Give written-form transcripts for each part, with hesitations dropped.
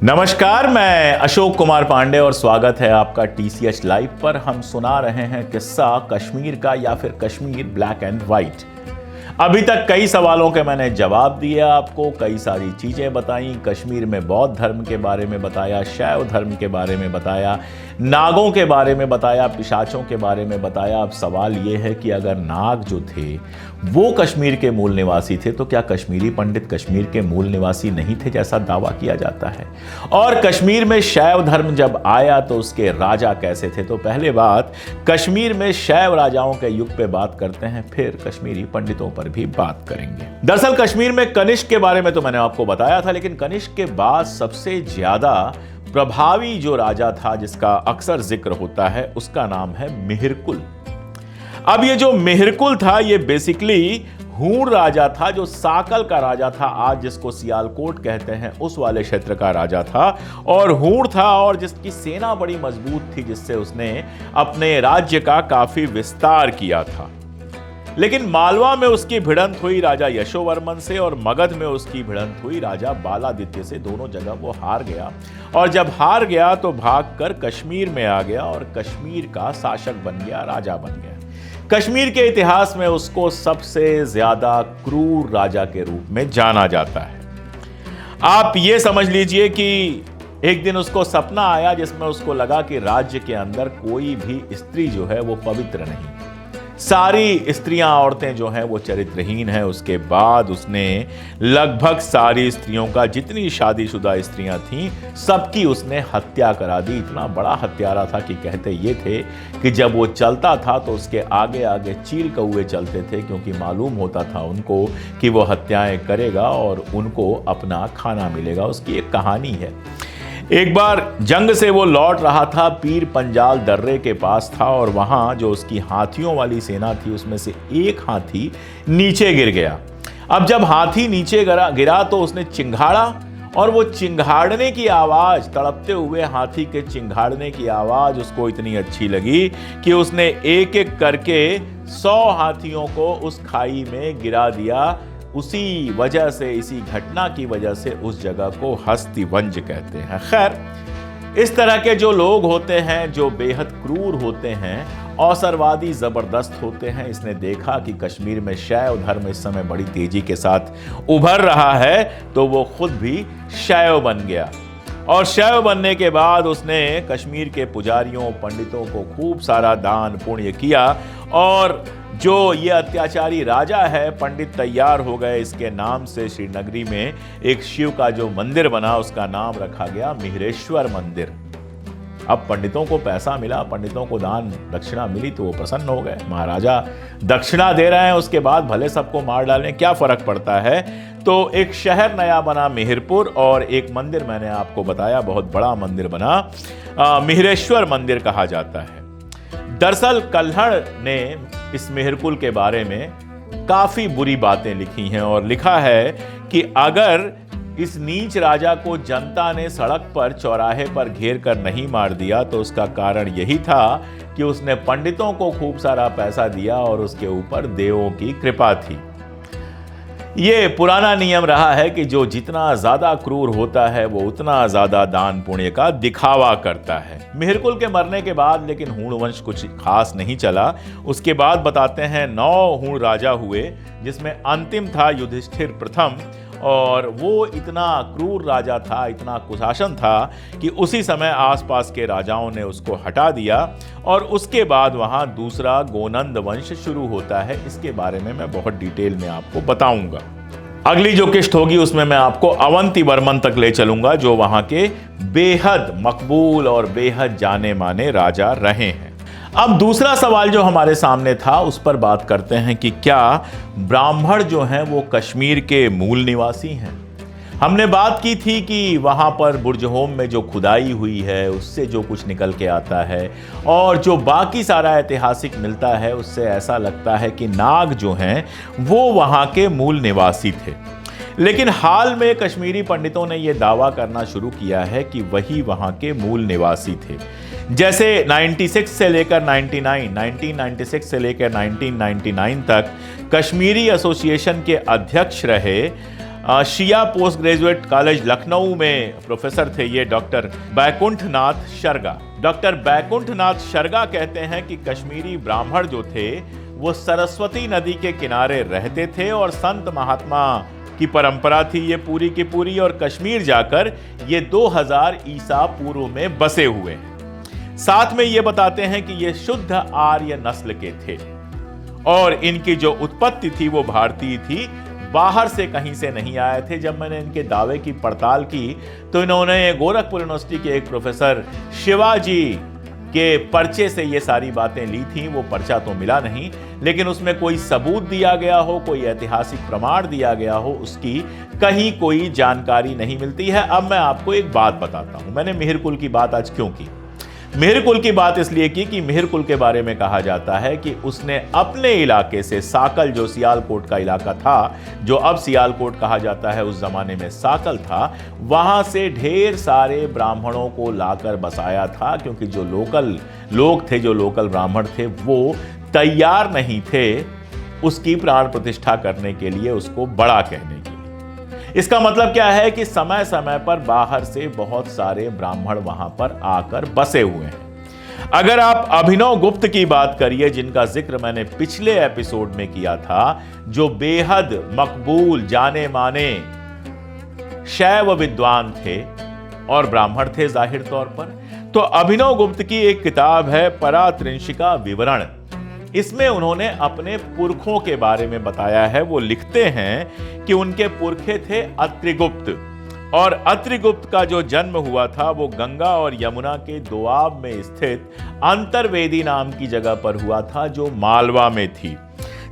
नमस्कार, मैं अशोक कुमार पांडे और स्वागत है आपका TCH लाइव पर। हम सुना रहे हैं किस्सा कश्मीर का या फिर कश्मीर ब्लैक एंड व्हाइट। अभी तक कई सवालों के मैंने जवाब दिए, आपको कई सारी चीज़ें बताई। कश्मीर में बौद्ध धर्म के बारे में बताया, शैव धर्म के बारे में बताया, नागों के बारे में बताया, पिशाचों के बारे में बताया। अब सवाल ये है कि अगर नाग जो थे वो कश्मीर के मूल निवासी थे तो क्या कश्मीरी पंडित कश्मीर के मूल निवासी नहीं थे, जैसा दावा किया जाता है? और कश्मीर में शैव धर्म जब आया तो उसके राजा कैसे थे? तो पहले बात कश्मीर में शैव राजाओं के युग पे बात करते हैं, फिर कश्मीरी पंडितों पर भी बात करेंगे। दरअसल कश्मीर में कनिष्क के बारे में तो मैंने आपको बताया था, लेकिन कनिष्क के बाद सबसे ज्यादा प्रभावी जो राजा था जिसका अक्सर जिक्र होता है उसका नाम है मिहिरकुल। अब ये जो मिहिरकुल था ये बेसिकली हूण राजा था, जो साकल का राजा था, आज जिसको सियालकोट कहते हैं उस वाले क्षेत्र का राजा था। और हूण था और जिसकी सेना बड़ी मजबूत थी, जिससे उसने अपने राज्य का काफी विस्तार किया था। लेकिन मालवा में उसकी भिड़ंत हुई राजा यशोवर्मन से और मगध में उसकी भिड़ंत हुई राजा बालादित्य से। दोनों जगह वो हार गया और जब हार गया तो भागकर कश्मीर में आ गया और कश्मीर का शासक बन गया, राजा बन गया। कश्मीर के इतिहास में उसको सबसे ज्यादा क्रूर राजा के रूप में जाना जाता है। आप ये समझ लीजिए कि एक दिन उसको सपना आया जिसमें उसको लगा कि राज्य के अंदर कोई भी स्त्री जो है वो पवित्र नहीं, सारी स्त्रियां औरतें जो हैं वो चरित्रहीन हैं। उसके बाद उसने लगभग सारी स्त्रियों का, जितनी शादीशुदा स्त्रियां थीं, सबकी उसने हत्या करा दी। इतना बड़ा हत्यारा था कि कहते ये थे कि जब वो चलता था तो उसके आगे आगे चील कौवे चलते थे, क्योंकि मालूम होता था उनको कि वो हत्याएं करेगा और उनको अपना खाना मिलेगा। उसकी एक कहानी है। एक बार जंग से वो लौट रहा था, पीर पंजाल दर्रे के पास था और वहां जो उसकी हाथियों वाली सेना थी उसमें से एक हाथी नीचे गिर गया। अब जब हाथी नीचे गिरा तो उसने चिंघाड़ा और वो चिंघाड़ने की आवाज, तड़पते हुए हाथी के चिंघाड़ने की आवाज उसको इतनी अच्छी लगी कि उसने एक एक करके 100 हाथियों को उस खाई में गिरा दिया। उसी वजह से, इसी घटना की वजह से उस जगह को हस्तिवंज कहते हैं। खैर, इस तरह के जो लोग होते हैं जो बेहद क्रूर होते हैं, अवसरवादी जबरदस्त होते हैं। इसने देखा कि कश्मीर में शैव धर्म इस समय बड़ी तेजी के साथ उभर रहा है तो वो खुद भी शैव बन गया। और शैव बनने के बाद उसने कश्मीर के पुजारियों, पंडितों को खूब सारा दान पुण्य किया और जो ये अत्याचारी राजा है, पंडित तैयार हो गए। इसके नाम से श्रीनगरी में एक शिव का जो मंदिर बना उसका नाम रखा गया मिहिरेश्वर मंदिर। अब पंडितों को पैसा मिला, पंडितों को दान दक्षिणा मिली तो वो प्रसन्न हो गए। महाराजा दक्षिणा दे रहे हैं, उसके बाद भले सबको मार डालें, क्या फर्क पड़ता है। तो एक शहर नया बना मिहिरपुर और एक मंदिर मैंने आपको बताया बहुत बड़ा मंदिर बना, मिहिरेश्वर मंदिर कहा जाता है। दरअसल कल्हड़ ने इस मिहिरकुल के बारे में काफी बुरी बातें लिखी हैं और लिखा है कि अगर इस नीच राजा को जनता ने सड़क पर, चौराहे पर घेर कर नहीं मार दिया तो उसका कारण यही था कि उसने पंडितों को खूब सारा पैसा दिया और उसके ऊपर देवों की कृपा थी। ये पुराना नियम रहा है कि जो जितना ज्यादा क्रूर होता है वो उतना ज्यादा दान पुण्य का दिखावा करता है। मिहिरकुल के मरने के बाद लेकिन हूण वंश कुछ खास नहीं चला। उसके बाद बताते हैं 9 हूण राजा हुए, जिसमें अंतिम था युधिष्ठिर प्रथम। और वो इतना क्रूर राजा था, इतना कुशासन था कि उसी समय आसपास के राजाओं ने उसको हटा दिया और उसके बाद वहां दूसरा गोनंद वंश शुरू होता है। इसके बारे में मैं बहुत डिटेल में आपको बताऊंगा। अगली जो किस्त होगी उसमें मैं आपको अवंती वर्मन तक ले चलूंगा, जो वहां के बेहद मकबूल और बेहद जाने माने राजा रहे हैं। अब दूसरा सवाल जो हमारे सामने था उस पर बात करते हैं कि क्या ब्राह्मण जो हैं वो कश्मीर के मूल निवासी हैं। हमने बात की थी कि वहाँ पर बुर्जहोम में जो खुदाई हुई है उससे जो कुछ निकल के आता है और जो बाकी सारा ऐतिहासिक मिलता है उससे ऐसा लगता है कि नाग जो हैं वो वहाँ के मूल निवासी थे। लेकिन हाल में कश्मीरी पंडितों ने यह दावा करना शुरू किया है कि वही वहाँ के मूल निवासी थे। जैसे 96 से लेकर 1996 से लेकर 1999 तक कश्मीरी एसोसिएशन के अध्यक्ष रहे शिया पोस्ट ग्रेजुएट कॉलेज लखनऊ में प्रोफेसर थे ये डॉक्टर बैकुंठनाथ शर्मा। डॉक्टर बैकुंठनाथ शर्मा कहते हैं कि कश्मीरी ब्राह्मण जो थे वो सरस्वती नदी के किनारे रहते थे और संत महात्मा की परंपरा थी ये पूरी की पूरी, और कश्मीर जाकर ये 2000 ईसा पूर्व में बसे हुए हैं। साथ में ये बताते हैं कि ये शुद्ध आर्य नस्ल के थे और इनकी जो उत्पत्ति थी वो भारतीय थी, बाहर से कहीं से नहीं आए थे। जब मैंने इनके दावे की पड़ताल की तो इन्होंने गोरखपुर यूनिवर्सिटी के एक प्रोफेसर शिवाजी के पर्चे से ये सारी बातें ली थी। वो पर्चा तो मिला नहीं, लेकिन उसमें कोई सबूत दिया गया हो, कोई ऐतिहासिक प्रमाण दिया गया हो, उसकी कहीं कोई जानकारी नहीं मिलती है। अब मैं आपको एक बात बताता हूं, मैंने मिहिर कुल की बात आज क्यों की। मिहिर कुल की बात इसलिए की कि मिहिर कुल के बारे में कहा जाता है कि उसने अपने इलाके से साकल, जो सियालकोट का इलाका था, जो अब सियालकोट कहा जाता है, उस जमाने में साकल था, वहां से ढेर सारे ब्राह्मणों को लाकर बसाया था, क्योंकि जो लोकल लोग थे, जो लोकल ब्राह्मण थे, वो तैयार नहीं थे उसकी प्राण प्रतिष्ठा करने के लिए, उसको बड़ा कहने की। इसका मतलब क्या है कि समय समय पर बाहर से बहुत सारे ब्राह्मण वहां पर आकर बसे हुए हैं। अगर आप अभिनव गुप्त की बात करिए, जिनका जिक्र मैंने पिछले एपिसोड में किया था, जो बेहद मकबूल जाने माने शैव विद्वान थे और ब्राह्मण थे जाहिर तौर पर, तो अभिनव गुप्त की एक किताब है परात्रिंशिका विवरण। इसमें उन्होंने अपने पुरखों के बारे में बताया है। वो लिखते हैं कि उनके पुरखे थे अत्रिगुप्त, और अत्रिगुप्त का जो जन्म हुआ था वो गंगा और यमुना के दोआब में स्थित अंतर्वेदी नाम की जगह पर हुआ था, जो मालवा में थी।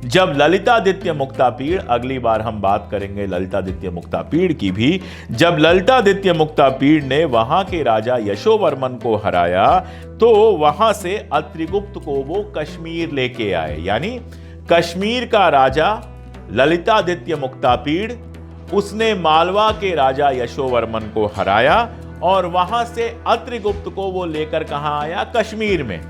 जब ललितादित्य मुक्तापीड़, अगली बार हम बात करेंगे ललितादित्य मुक्तापीड़ की भी, जब ललितादित्य मुक्तापीड़ ने वहां के राजा यशोवर्मन को हराया तो वहां से अत्रिगुप्त को वो कश्मीर लेके आए। यानी कश्मीर का राजा ललितादित्य मुक्तापीड़, उसने मालवा के राजा यशोवर्मन को हराया और वहां से अत्रिगुप्त को वो लेकर कहां आया? कश्मीर में।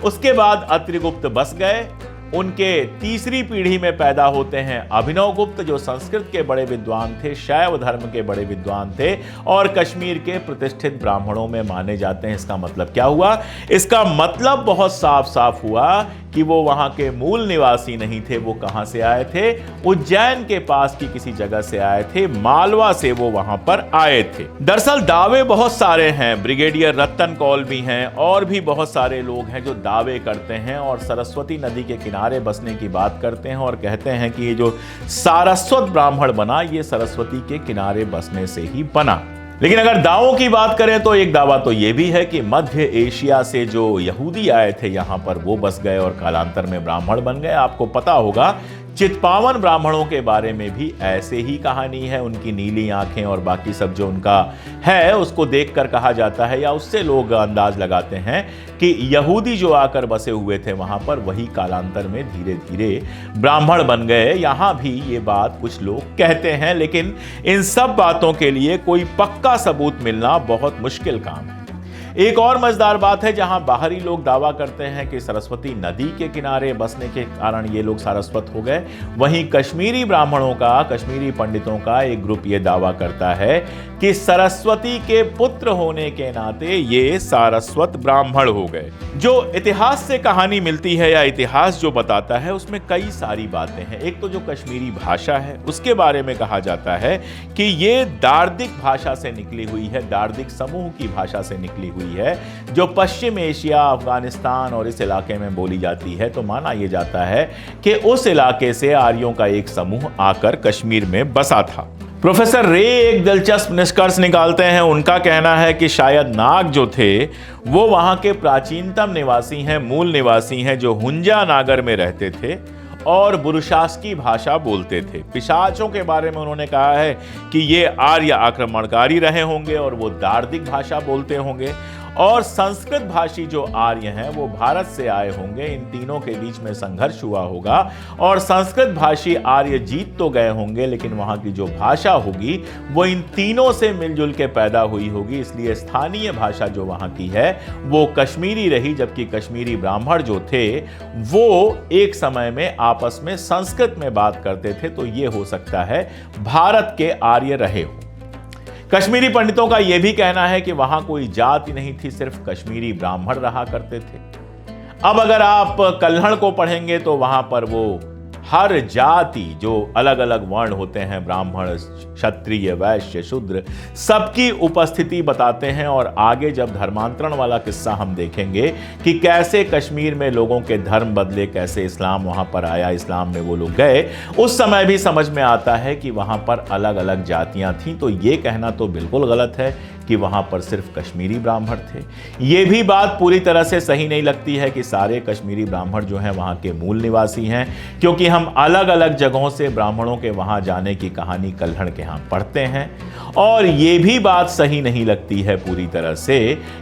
उसके बाद अत्रिगुप्त बस गए। उनके तीसरी पीढ़ी में पैदा होते हैं अभिनव गुप्त, जो संस्कृत के बड़े विद्वान थे, शैव धर्म के बड़े विद्वान थे और कश्मीर के प्रतिष्ठित ब्राह्मणों में माने जाते हैं। इसका मतलब क्या हुआ? इसका मतलब बहुत साफ साफ हुआ कि वो वहां के मूल निवासी नहीं थे। वो कहां से आए थे? उज्जैन के पास की किसी जगह से आए थे, मालवा से वो वहां पर आए थे। दरअसल दावे बहुत सारे हैं, ब्रिगेडियर रतन कौल भी हैं और भी बहुत सारे लोग हैं जो दावे करते हैं और सरस्वती नदी के किनारे बसने की बात करते हैं और कहते हैं कि ये जो सारस्वत ब्राह्मण बना, ये सरस्वती के किनारे बसने से ही बना। लेकिन अगर दावों की बात करें तो एक दावा तो यह भी है कि मध्य एशिया से जो यहूदी आए थे यहां पर, वो बस गए और कालांतर में ब्राह्मण बन गए। आपको पता होगा चित्पावन ब्राह्मणों के बारे में भी ऐसे ही कहानी है। उनकी नीली आंखें और बाकी सब जो उनका है, उसको देखकर कहा जाता है या उससे लोग अंदाज लगाते हैं कि यहूदी जो आकर बसे हुए थे वहां पर, वही कालांतर में धीरे धीरे ब्राह्मण बन गए। यहां भी ये बात कुछ लोग कहते हैं, लेकिन इन सब बातों के लिए कोई पक्का सबूत मिलना बहुत मुश्किल काम है। एक और मजेदार बात है, जहां बाहरी लोग दावा करते हैं कि सरस्वती नदी के किनारे बसने के कारण ये लोग सारस्वत हो गए, वहीं कश्मीरी ब्राह्मणों का, कश्मीरी पंडितों का एक ग्रुप ये दावा करता है कि सरस्वती के पुत्र होने के नाते ये सारस्वत ब्राह्मण हो गए। जो इतिहास से कहानी मिलती है या इतिहास जो बताता है, उसमें कई सारी बातें हैं। एक तो जो कश्मीरी भाषा है उसके बारे में कहा जाता है कि ये दार्दिक भाषा से निकली हुई है, दार्दिक समूह की भाषा से निकली हुई है, जो पश्चिम एशिया, अफगानिस्तान और इस इलाके में बोली जाती है। तो माना यह जाता है कि उस इलाके से आर्यों का एक समूह आकर कश्मीर में बसा था। प्रोफेसर रे एक दिलचस्प निष्कर्ष निकालते हैं। उनका कहना है कि शायद नाग जो थे वो वहां के प्राचीनतम निवासी हैं, मूल निवासी हैं, जो हुंजा नागर में रहते थे और बुरुशास्की भाषा बोलते थे। पिशाचों के बारे में उन्होंने कहा है कि ये आर्य आक्रमणकारी रहे होंगे और वो दार्दिक भाषा बोलते होंगे। और संस्कृत भाषी जो आर्य हैं वो भारत से आए होंगे। इन तीनों के बीच में संघर्ष हुआ होगा और संस्कृत भाषी आर्य जीत तो गए होंगे, लेकिन वहां की जो भाषा होगी वो इन तीनों से मिलजुल के पैदा हुई होगी। इसलिए स्थानीय भाषा जो वहां की है वो कश्मीरी रही, जबकि कश्मीरी ब्राह्मण जो थे वो एक समय में आपस में संस्कृत में बात करते थे। तो ये हो सकता है भारत के आर्य रहे हो। कश्मीरी पंडितों का यह भी कहना है कि वहां कोई जाति नहीं थी, सिर्फ कश्मीरी ब्राह्मण रहा करते थे। अब अगर आप कल्हड़ को पढ़ेंगे तो वहां पर वो हर जाति जो अलग अलग वर्ण होते हैं, ब्राह्मण, क्षत्रिय, वैश्य, शूद्र, सबकी उपस्थिति बताते हैं। और आगे जब धर्मांतरण वाला किस्सा हम देखेंगे कि कैसे कश्मीर में लोगों के धर्म बदले, कैसे इस्लाम वहां पर आया, इस्लाम में वो लोग गए, उस समय भी समझ में आता है कि वहां पर अलग अलग जातियां थीं। तो ये कहना तो बिल्कुल गलत है कि वहां पर सिर्फ कश्मीरी ब्राह्मण थे। ये भी बात पूरी तरह से सही नहीं लगती है कि सारे कश्मीरी ब्राह्मण जो हैं वहां के मूल निवासी हैं, क्योंकि हम अलग अलग जगहों से ब्राह्मणों के वहां जाने की कहानी कल्हड़ के यहाँ पढ़ते हैं। और ये भी बात सही नहीं लगती है पूरी तरह से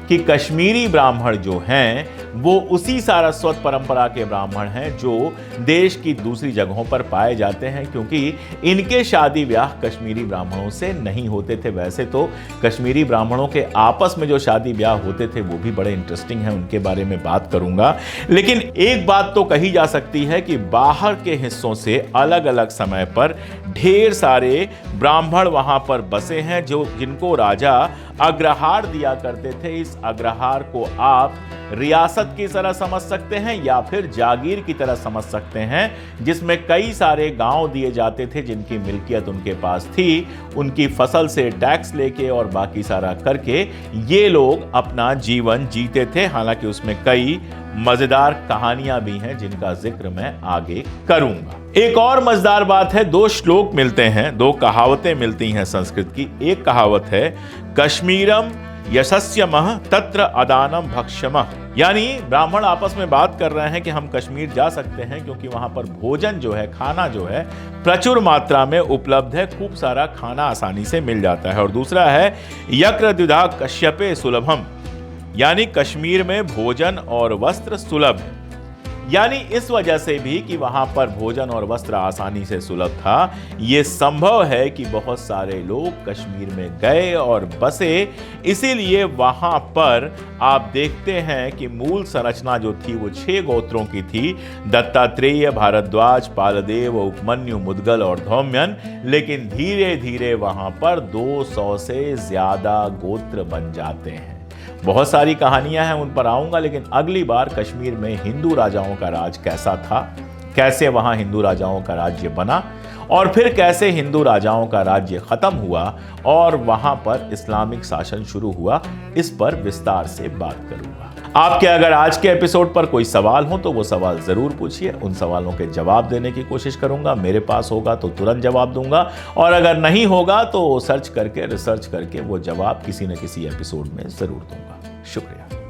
कि कश्मीरी ब्राह्मण जो हैं वो उसी सारस्वत परंपरा के ब्राह्मण हैं जो देश की दूसरी जगहों पर पाए जाते हैं, क्योंकि इनके शादी ब्याह कश्मीरी ब्राह्मणों से नहीं होते थे। वैसे तो कश्मीरी ब्राह्मणों के आपस में जो शादी ब्याह होते थे वो भी बड़े इंटरेस्टिंग है, उनके बारे में बात करूंगा। लेकिन एक बात तो कही जा सकती है कि बाहर के हिस्सों से अलग अलग समय पर ढेर सारे ब्राह्मण वहां पर बसे हैं, जिनको राजा अग्रहार दिया करते थे। इस अग्रहार को आप रियासत की तरह समझ सकते हैं या फिर जागीर की तरह समझ सकते हैं, जिसमें कई सारे गांव दिए जाते थे जिनकी मिल्कियत उनके पास थी। उनकी फसल से टैक्स लेके और बाकी सारा करके ये लोग अपना जीवन जीते थे। हालांकि उसमें कई मजेदार कहानियां भी हैं जिनका जिक्र मैं आगे करूंगा। एक और मजेदार बात है, दो श्लोक मिलते हैं, दो कहावतें मिलती हैं संस्कृत की। एक कहावत है कश्मीरम यशस्यमः तत्र अदानम भक्ष्यमः, यानी ब्राह्मण आपस में बात कर रहे हैं कि हम कश्मीर जा सकते हैं क्योंकि वहां पर भोजन जो है, खाना जो है प्रचुर मात्रा में उपलब्ध है, खूब सारा खाना आसानी से मिल जाता है। और दूसरा है यक्र द्विधा कश्यपे सुलभम, यानी कश्मीर में भोजन और वस्त्र सुलभ है। यानी इस वजह से भी कि वहां पर भोजन और वस्त्र आसानी से सुलभ था, यह संभव है कि बहुत सारे लोग कश्मीर में गए और बसे। इसीलिए वहां पर आप देखते हैं कि मूल संरचना जो थी वो 6 गोत्रों की थी, दत्तात्रेय, भारद्वाज, पालदेव, उपमन्यु, मुदगल और धौम्यन। लेकिन धीरे धीरे वहां पर 200 से ज्यादा गोत्र बन जाते हैं। बहुत सारी कहानियां हैं, उन पर आऊंगा। लेकिन अगली बार कश्मीर में हिंदू राजाओं का राज कैसा था, कैसे वहां हिंदू राजाओं का राज्य बना और फिर कैसे हिंदू राजाओं का राज्य खत्म हुआ और वहां पर इस्लामिक शासन शुरू हुआ, इस पर विस्तार से बात करूंगा। आपके अगर आज के एपिसोड पर कोई सवाल हो तो वो सवाल जरूर पूछिए, उन सवालों के जवाब देने की कोशिश करूंगा। मेरे पास होगा तो तुरंत जवाब दूंगा, और अगर नहीं होगा तो सर्च करके, रिसर्च करके वो जवाब किसी न किसी एपिसोड में जरूर दूंगा। शुक्रिया।